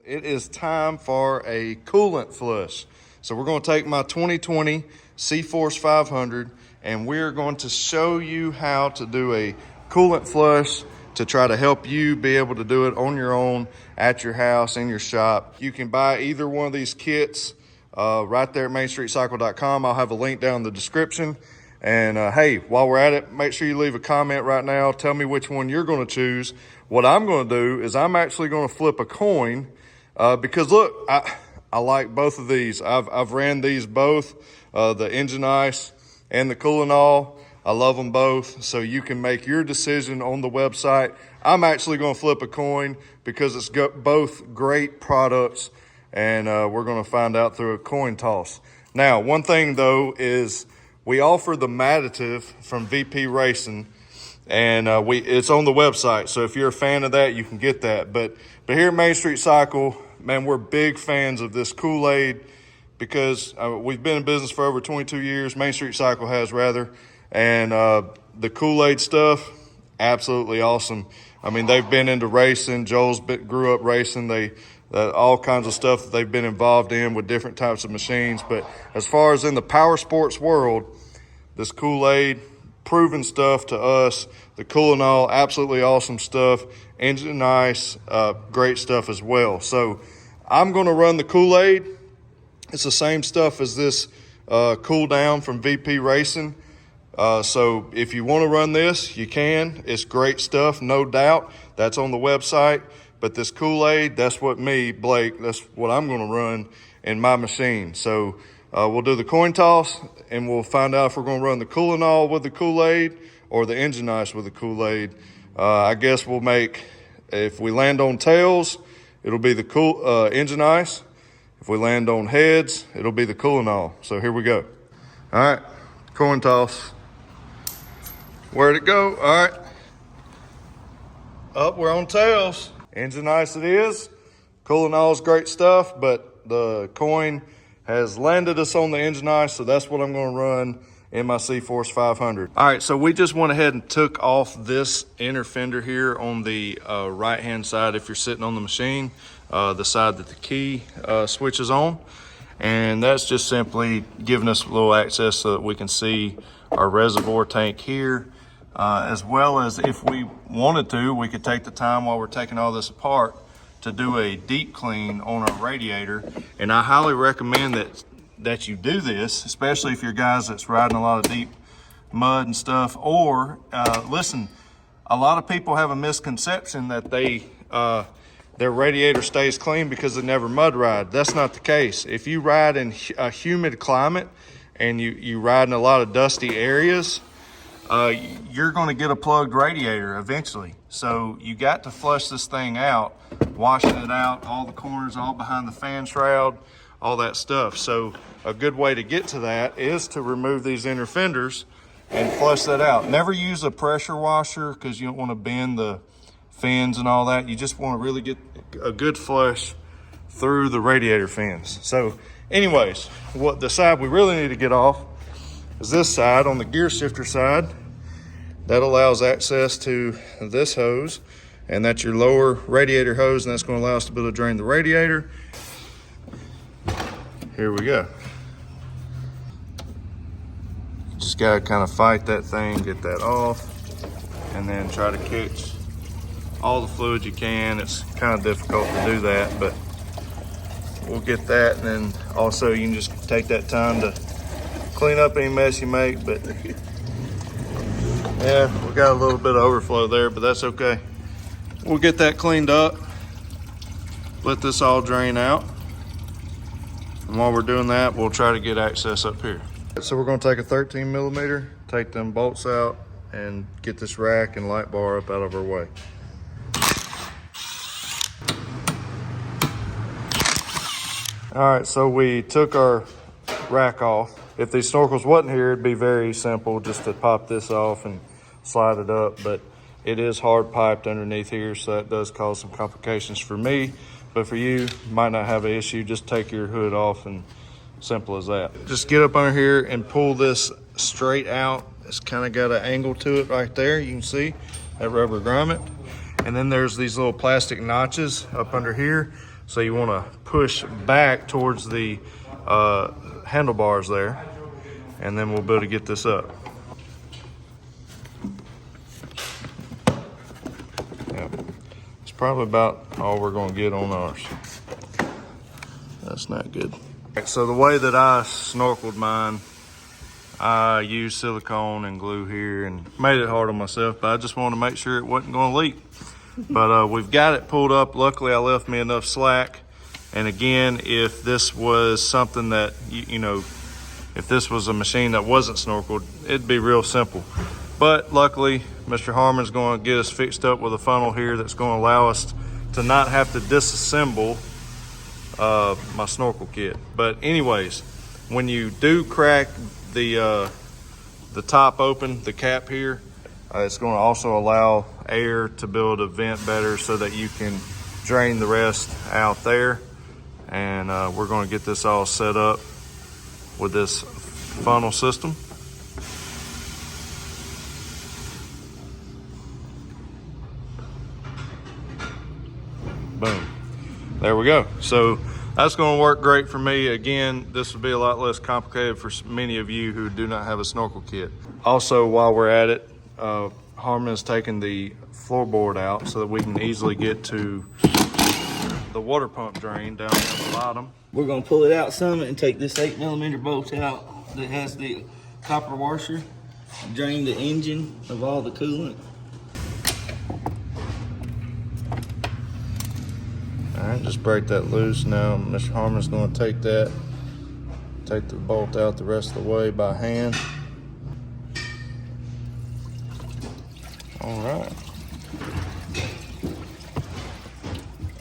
It is time for a coolant flush. So we're going to take my 2020 CFORCE 500 and we're going to show you how to do a coolant flush to try to help you be able to do it on your own at your house, in your shop. You can buy either one of these kits right there at mainstreetcycle.com. I'll have a link down in the description. And hey, while we're at it, make sure you leave a comment right now. Tell me which one you're going to choose. What I'm going to do is I'm actually going to flip a coin because look, I like both of these. I've ran these both, the Engine Ice and the Coolant. I love them both. So you can make your decision on the website. I'm actually going to flip a coin because it's got both great products, and we're going to find out through a coin toss. Now, one thing though is we offer the additive from VP Racing, and it's on the website. So if you're a fan of that, you can get that. But here at Main Street Cycle, man, we're big fans of this Kool-Aid because we've been in business for over 22 years. Main Street Cycle has, rather. And the Kool-Aid stuff, absolutely awesome. I mean, they've been into racing. Grew up racing. All kinds of stuff that they've been involved in with different types of machines. But as far as in the power sports world, this Kool-Aid, proven stuff to us. The Coolant, absolutely awesome stuff. Engine Ice, great stuff as well. So I'm going to run the Kool-Aid. It's the same stuff as this Cool Down from VP Racing. So if you want to run this, you can. It's great stuff, no doubt. That's on the website. But this Kool-Aid, that's what Blake, that's what I'm going to run in my machine. So we'll do the coin toss, and we'll find out if we're going to run the Coolant with the Kool-Aid or the Engine Ice with the Kool-Aid. I guess we'll make, if we land on tails, it'll be the Engine Ice. If we land on heads, it'll be the Coolant. So here we go. All right, coin toss. Where'd it go? All right. Up, we're on tails. Engine Ice it is. Coolant is great stuff, but the coin has landed us on the Engine Ice, so that's what I'm going to run in my CFORCE 500. All right, so we just went ahead and took off this inner fender here on the right-hand side if you're sitting on the machine, the side that the key switches on. And that's just simply giving us a little access so that we can see our reservoir tank here. As well as if we wanted to, we could take the time while we're taking all this apart to do a deep clean on our radiator. And I highly recommend that you do this, especially if you're guys that's riding a lot of deep mud and stuff. Or listen, a lot of people have a misconception that their radiator stays clean because they never mud ride. That's not the case. If you ride in a humid climate and you ride in a lot of dusty areas, you're going to get a plugged radiator eventually. So you got to flush this thing out, washing it out, all the corners, all behind the fan shroud, all that stuff. So a good way to get to that is to remove these inner fenders and flush that out. Never use a pressure washer because you don't want to bend the fins and all that. You just want to really get a good flush through the radiator fins. So anyways, what the side we really need to get off is this side on the gear shifter side. That allows access to this hose, and that's your lower radiator hose, and that's going to allow us to be able to drain the radiator. Here we go. Just got to kind of fight that thing, get that off, and then try to catch all the fluid you can. It's kind of difficult to do that, but we'll get that. And then also you can just take that time to clean up any mess you make. But yeah, we got a little bit of overflow there, but that's okay. We'll get that cleaned up, let this all drain out. And while we're doing that, we'll try to get access up here. So we're going to take a 13 millimeter, take them bolts out, and get this rack and light bar up out of our way. All right, so we took our rack off. If these snorkels wasn't here, it'd be very simple just to pop this off and slide it up, but it is hard piped underneath here, so that does cause some complications for me. But for you, might not have an issue. Just take your hood off, and simple as that. Just get up under here and pull this straight out. It's kind of got an angle to it right there. You can see that rubber grommet. And then there's these little plastic notches up under here. So you want to push back towards the handlebars there, and then we'll be able to get this up. Yep. It's probably about all we're going to get on ours. That's not good. So the way that I snorkeled mine, I used silicone and glue here and made it hard on myself, but I just wanted to make sure it wasn't going to leak. But we've got it pulled up. Luckily, I left me enough slack. And again, if this was something that, you know, if this was a machine that wasn't snorkeled, it'd be real simple. But luckily, Mr. Harmon's going to get us fixed up with a funnel here that's going to allow us to not have to disassemble my snorkel kit. But anyways, when you do crack the top open, the cap here, it's going to also allow air to be able to vent better so that you can drain the rest out there. And we're going to get this all set up with this funnel system. Boom. There we go. So that's going to work great for me. Again, this will be a lot less complicated for many of you who do not have a snorkel kit. Also, while we're at it, Harmon has taken the floorboard out so that we can easily get to the water pump drain down at the bottom. We're going to pull it out some and take this 8mm bolt out that has the copper washer, drain the engine of all the coolant. All right, just break that loose. Now Mr. Harmon's going to take the bolt out the rest of the way by hand. All right.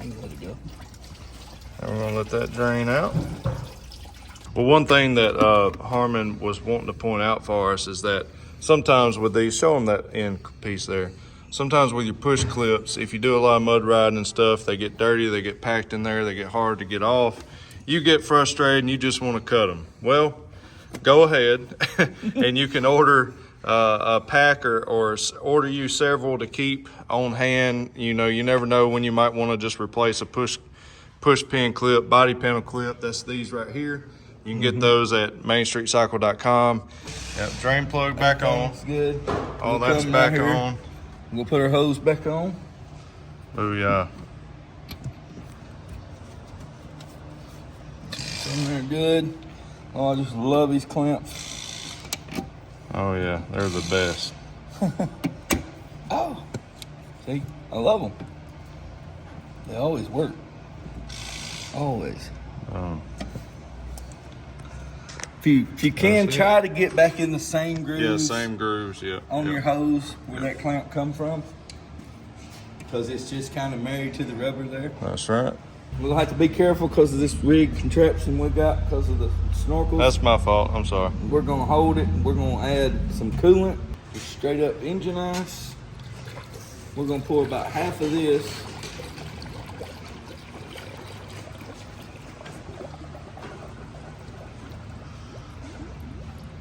Let it go. And we're gonna let that drain out. Well, one thing that Harmon was wanting to point out for us is that sometimes with these, show them that end piece there. Sometimes with your push clips, if you do a lot of mud riding and stuff, they get dirty, they get packed in there, they get hard to get off. You get frustrated and you just want to cut them. Well, go ahead and you can order a pack or order you several to keep on hand. You know, you never know when you might want to just replace a push pin clip, body panel clip. That's these right here. You can get those at mainstreetcycle.com. Yep, drain plug back on. That's good. All that's back on. We'll put our hose back on. Oh yeah. In there good. Oh, I just love these clamps. Oh yeah, they're the best. Oh, see, I love them. They always work. Always. If you can, try to get back in the same grooves. Yeah, same grooves, yeah. On your hose where that clamp come from. Because it's just kind of married to the rubber there. That's right. We're going to have to be careful because of this rig contraption we got because of the snorkel. That's my fault, I'm sorry. We're going to hold it and we're going to add some coolant, just straight up engine ice. We're going to pour about half of this.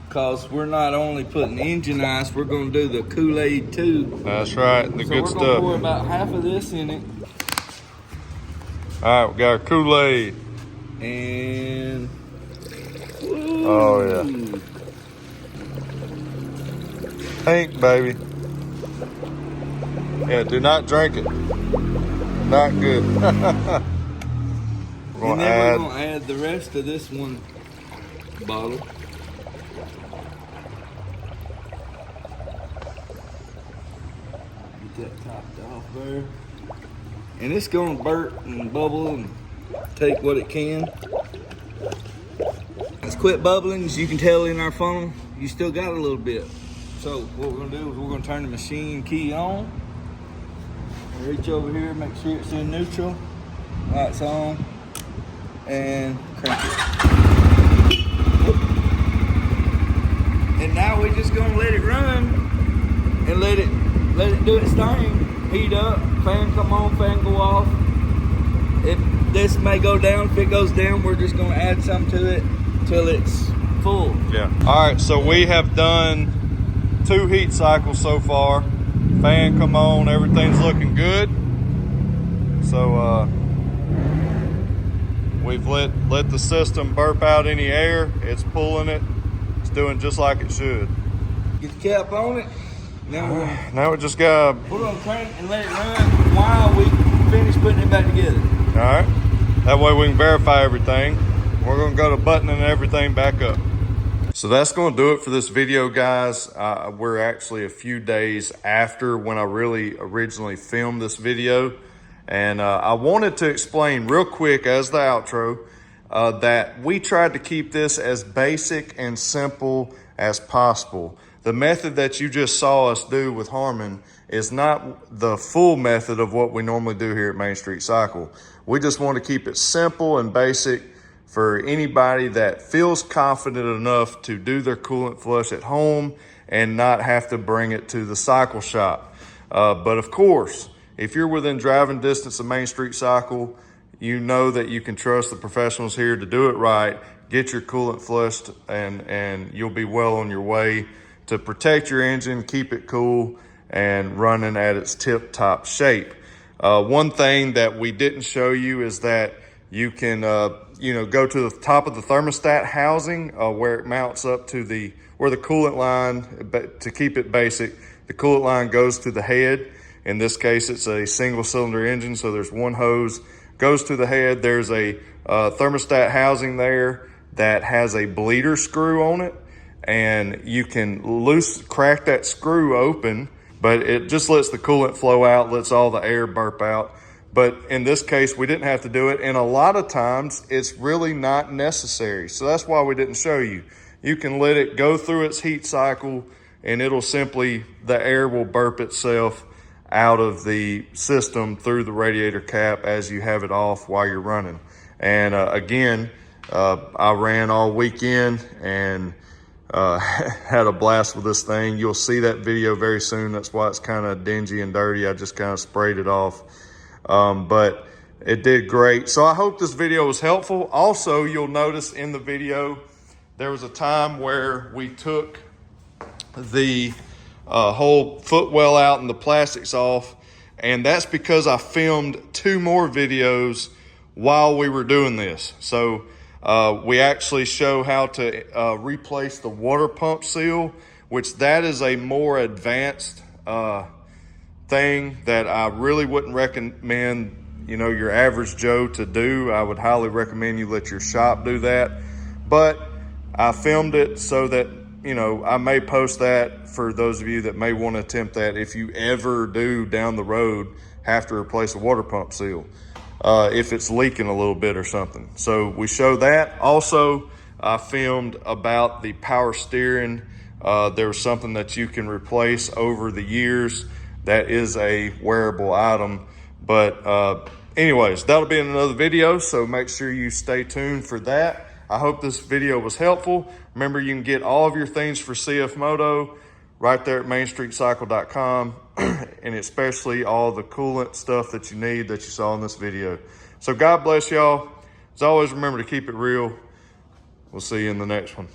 Because we're not only putting engine ice, we're going to do the Kool-Aid too. That's right, the good stuff. So we're going to pour about half of this in it. All right, we got our Kool-Aid. And... Woo. Oh, yeah. Pink, baby. Yeah, do not drink it. Not good. We're going to add the rest of this one bottle. Get that topped off there. And it's going to burp and bubble and take what it can. It's quit bubbling, as you can tell in our funnel, you still got a little bit. So what we're going to do is we're going to turn the machine key on. Reach over here, make sure it's in neutral. Lights on. And crank it. And now we're just going to let it run and let it do its thing. Heat up, fan come on, fan go off. If this may go down, if it goes down, we're just gonna add some to it till it's full. Yeah. All right, so we have done 2 heat cycles so far. Fan come on, everything's looking good. So We've let the system burp out any air. It's pulling it. It's doing just like it should. Get the cap on it. Now we just got to... We're gonna crank and let it run while we finish putting it back together. All right. That way we can verify everything. We're gonna go to buttoning everything back up. So that's gonna do it for this video, guys. We're actually a few days after when I really originally filmed this video. And I wanted to explain real quick as the outro that we tried to keep this as basic and simple as possible. The method that you just saw us do with Harmon is not the full method of what we normally do here at Main Street Cycle. We just want to keep it simple and basic for anybody that feels confident enough to do their coolant flush at home and not have to bring it to the cycle shop. But of course, if you're within driving distance of Main Street Cycle, you know that you can trust the professionals here to do it right, get your coolant flushed, and you'll be well on your way to protect your engine, keep it cool, and running at its tip-top shape. One thing that we didn't show you is that you can go to the top of the thermostat housing where it mounts up to where the coolant line, to keep it basic, the coolant line goes to the head. In this case, it's a single cylinder engine, so there's one hose, goes to the head. There's a thermostat housing there that has a bleeder screw on it, and you can crack that screw open, but it just lets the coolant flow out, lets all the air burp out. But in this case, we didn't have to do it, and a lot of times it's really not necessary. So that's why we didn't show you. You can let it go through its heat cycle, and the air will burp itself out of the system through the radiator cap as you have it off while you're running. And again, I ran all weekend and had a blast with this thing. You'll see that video very soon. That's why it's kind of dingy and dirty. I just kind of sprayed it off. But it did great. So I hope this video was helpful. Also, you'll notice in the video, there was a time where we took the whole footwell out and the plastics off, and that's because I filmed 2 more videos while we were doing this. So we actually show how to replace the water pump seal, which that is a more advanced thing that I really wouldn't recommend your average Joe to do. I would highly recommend you let your shop do that, but I filmed it so that I may post that for those of you that may want to attempt that if you ever do down the road have to replace a water pump seal, if it's leaking a little bit or something. So we show that. Also, I filmed about the power steering. There was something that you can replace over the years. That is a wearable item. But anyways, that'll be in another video, so make sure you stay tuned for that. I hope this video was helpful. Remember, you can get all of your things for CFMOTO right there at mainstreetcycle.com, and especially all the coolant stuff that you need that you saw in this video. So God bless y'all. As always, remember to keep it real. We'll see you in the next one.